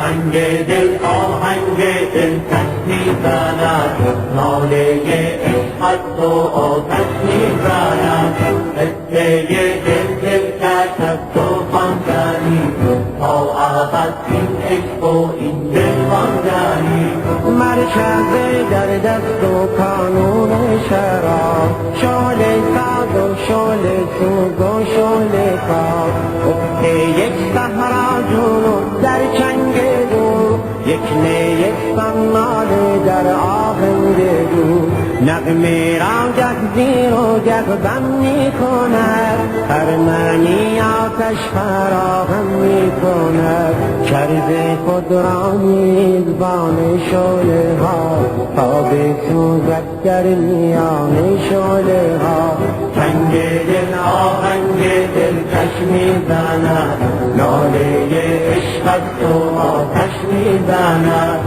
سنگ دل آهنگ دلکش میزند، ناله عشقت و آتش میزند. قصه دل دلکش از تو خواندنی، تا ابد این عشق و این دل خواندنی. مرکز در دست و کانون شراب، شعله ساز و شعله سوز و شعله کار. افت یک صحرا جنون در چنگ دو، یک نیستان ناله در آهنگ دو. نغمه را گه زیر و گه بم می کند، هر معنی آتش فراهم می کند. کرد خود را میزبان شعله ها، تا بسوزد در میان شعله ها. سنگ دل آهنگ دلکش میزند، ناله عشقت و آتش میزند.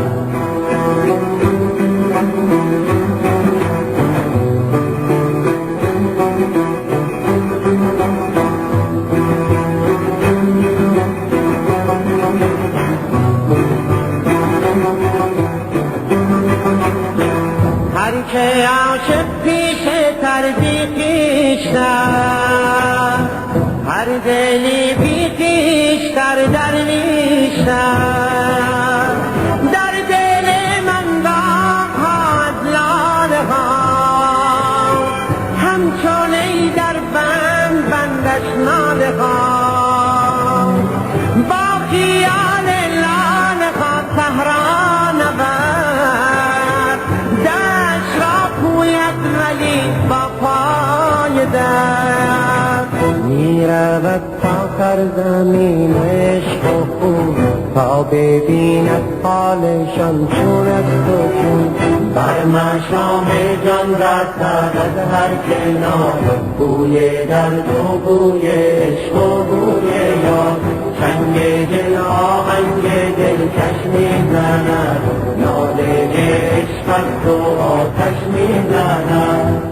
هر که عاشق پیش تردی خویشتر، هر دلی بی خویشتر درویشتر. در دل من داغ‌ها از لاله ها، همچون ای در بند بندش ناله ها. با خیال لاله ها صحرا نبرد، دشت را پوید ولی با پای دست. میرود تا سرزمین عشق و خون، تا ببیند حالشان چون است و چون. بر مشام جان رسد از هر کنار، بوی درد و بوی عشق و بوی یار. سنگ دل آهنگ دلکش میزند، ناله عشقت و آتش میزند.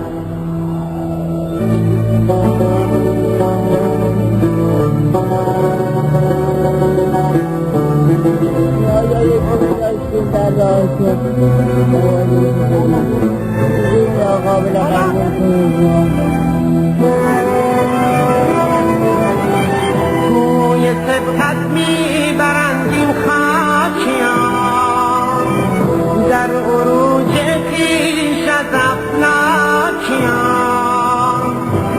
توی سبقت میبرند این خاکیان، در عروج خویش از افلاکیان.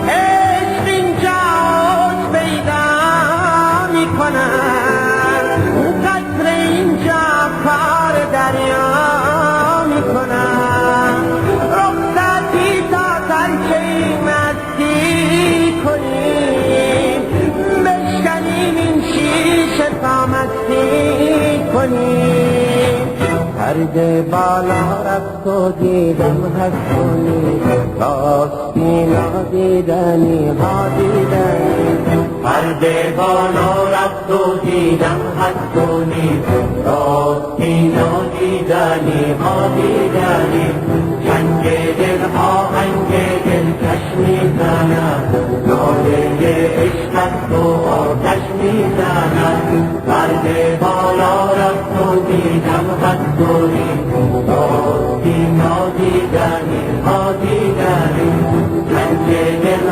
عشق اینجاست پیدا میکنند، قطره اینجا کار دریا میکنند. رخصتی تا ترکه مستی کنیم، بشکنیم این شیشه تا مستی کنیم. پرده بالا رفت و دیدم هست کنی، راستی نادیدنی ها دیدنی. پرده بالا رفت و دیدم هست کنی، راستی نادیدنی ها دیدنی. سنگ دل آهنگ دلکش میزند، ناله عشقت و آتش میزند. پرده بالا رفت و دیدم هست کنی، راستی نادیدنی ها دیدنی. سنگ دل